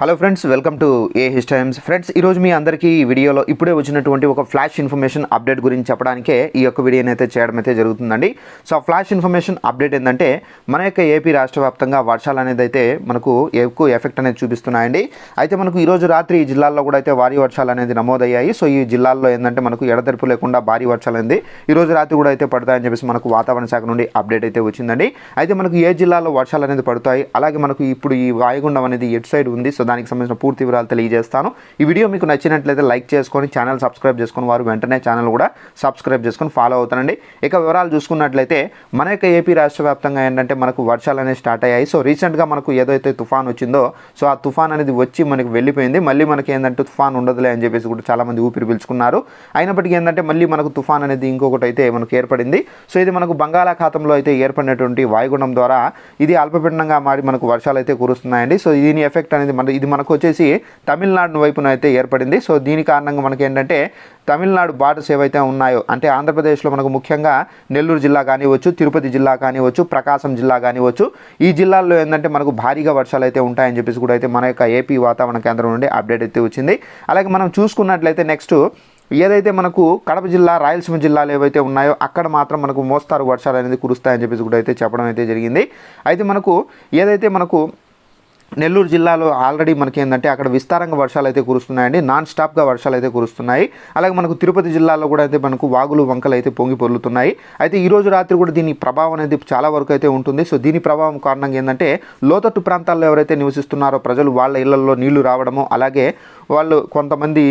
Hello friends, welcome to AH times. Friends, ఈరోజు మీ అందరికీ ఈ వీడియోలో ఇప్పుడే వచ్చినటువంటి ఒక ఫ్లాష్ ఇన్ఫర్మేషన్ అప్డేట్ గురించి చెప్పడానికే ఈ యొక్క వీడియోని అయితే చేయడం అయితే జరుగుతుందండి. సో ఆ ఫ్లాష్ ఇన్ఫర్మేషన్ అప్డేట్ ఏంటంటే మన యొక్క ఏపీ రాష్ట్ర వ్యాప్తంగా వర్షాలు అనేది అయితే మనకు ఎక్కువ ఎఫెక్ట్ అనేది చూపిస్తున్నాయండి. అయితే మనకు ఈరోజు రాత్రి ఈ జిల్లాల్లో కూడా అయితే భారీ వర్షాలు అనేది నమోదయ్యాయి. సో ఈ జిల్లాల్లో ఏంటంటే మనకు ఎడతెరిపి లేకుండా భారీ వర్షాలు అనేది ఈరోజు రాత్రి కూడా అయితే పడతాయని చెప్పేసి మనకు వాతావరణ శాఖ నుండి అప్డేట్ అయితే వచ్చిందండి. అయితే మనకు ఏ జిల్లాలో వర్షాలు అనేది పడతాయి, అలాగే మనకు ఇప్పుడు ఈ వాయుగుండం అనేది ఎటు సైడ్ ఉంది, సో దానికి సంబంధించిన పూర్తి వివరాలు తెలియజేస్తాను. ఈ వీడియో మీకు నచ్చినట్లయితే లైక్ చేసుకొని ఛానల్ సబ్స్క్రైబ్ చేసుకొని వారు వెంటనే ఛానల్ కూడా సబ్స్క్రైబ్ చేసుకొని ఫాలో అవుతానండి. ఇక వివరాలు చూసుకున్నట్లయితే మన యొక్క ఏపీ రాష్ట్ర వ్యాప్తంగా ఏంటంటే మనకు వర్షాలు అనేవి స్టార్ట్ అయ్యాయి. సో రీసెంట్గా మనకు ఏదైతే తుఫాన్ వచ్చిందో, సో ఆ తుఫాన్ అనేది వచ్చి మనకి వెళ్ళిపోయింది. మళ్ళీ మనకి ఏంటంటే తుఫాన్ ఉండదులే అని చెప్పేసి కూడా చాలామంది ఊపిరి పీల్చుకున్నారు. అయినప్పటికీ ఏంటంటే మళ్ళీ మనకు తుఫాన్ అనేది ఇంకొకటి అయితే మనకు ఏర్పడింది. సో ఇది మనకు బంగాళాఖాతంలో అయితే ఏర్పడినటువంటి వాయుగుండం ద్వారా ఇది అల్పపీడనంగా మారి మనకు వర్షాలు అయితే కురుస్తున్నాయండి. సో దీని ఎఫెక్ట్ అనేది ఇది మనకు వచ్చేసి తమిళనాడు వైపున అయితే ఏర్పడింది. సో దీని కారణంగా మనకి ఏంటంటే తమిళనాడు బార్డర్స్ ఏవైతే ఉన్నాయో, అంటే ఆంధ్రప్రదేశ్లో మనకు ముఖ్యంగా నెల్లూరు జిల్లా కానివచ్చు, తిరుపతి జిల్లా కానివచ్చు, ప్రకాశం జిల్లా కానివచ్చు, ఈ జిల్లాల్లో ఏంటంటే మనకు భారీగా వర్షాలు అయితే ఉంటాయని చెప్పేసి కూడా అయితే మన యొక్క ఏపీ వాతావరణ కేంద్రం నుండి అప్డేట్ అయితే వచ్చింది. అలాగే మనం చూసుకున్నట్లయితే నెక్స్ట్ ఏదైతే మనకు కడప జిల్లా, రాయలసీమ జిల్లాలు ఏవైతే ఉన్నాయో అక్కడ మాత్రం మనకు మోస్తారు వర్షాలు అనేది కురుస్తాయని చెప్పేసి కూడా అయితే చెప్పడం అయితే జరిగింది. అయితే మనకు ఏదైతే మనకు నెల్లూరు జిల్లాలో ఆల్రెడీ మనకి ఏంటంటే అక్కడ విస్తారంగా వర్షాలు అయితే కురుస్తున్నాయండి, నాన్ స్టాప్గా వర్షాలు అయితే కురుస్తున్నాయి. అలాగే మనకు తిరుపతి జిల్లాలో కూడా అయితే మనకు వాగులు వంకలు అయితే పొంగి పొర్లుతున్నాయి. అయితే ఈరోజు రాత్రి కూడా దీని ప్రభావం అనేది చాలా వరకు అయితే ఉంటుంది. సో దీని ప్రభావం కారణంగా ఏంటంటే లోతట్టు ప్రాంతాల్లో ఎవరైతే నివసిస్తున్నారో ప్రజలు వాళ్ళ ఇళ్లలో నీళ్లు రావడము, అలాగే వాళ్ళు కొంతమంది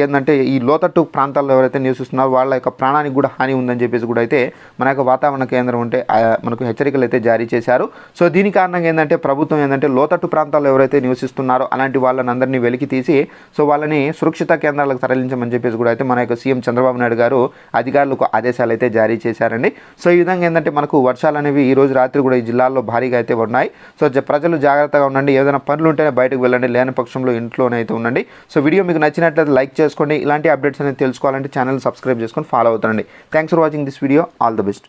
ఏంటంటే ఈ లోతట్టు ప్రాంతాల్లో ఎవరైతే నివసిస్తున్నారో వాళ్ళ యొక్క ప్రాణానికి కూడా హాని ఉందని చెప్పేసి కూడా అయితే మన యొక్క వాతావరణ కేంద్రం ఉంటే మనకు హెచ్చరికలు అయితే జారీ చేశారు. సో దీని కారణంగా ఏంటంటే ప్రభుత్వం ఏంటంటే లోతట్టు ప్రాంతాల్లో ఎవరైతే నివసిస్తున్నారో అలాంటి వాళ్ళని అందరినీ వెలికి తీసి సో వాళ్ళని సురక్షిత కేంద్రాలకు తరలించమని చెప్పేసి కూడా అయితే మన యొక్క సీఎం చంద్రబాబు నాయుడు గారు అధికారులకు ఆదేశాలు అయితే జారీ చేశారండి. సో ఈ విధంగా ఏంటంటే మనకు వర్షాలు అనేవి ఈ రోజు రాత్రి కూడా ఈ జిల్లాల్లో భారీగా అయితే ఉన్నాయి. సో ప్రజలు జాగ్రత్తగా ఉండండి, ఏదైనా పనులు ఉంటేనే బయటకు వెళ్ళండి, లేని పక్షంలో ఇంట్లోనే అయితే ఉండండి. సో వీడియో మీకు నచ్చినట్లయితే లైక్ చేసుకోండి. ఇలాంటి అప్డేట్స్ అనేది తెలుసుకోవాలంటే ఛానల్ సబ్స్క్రైబ్ చేసుకొని ఫాలో అవుతానండి. Thanks for watching this video. All the best.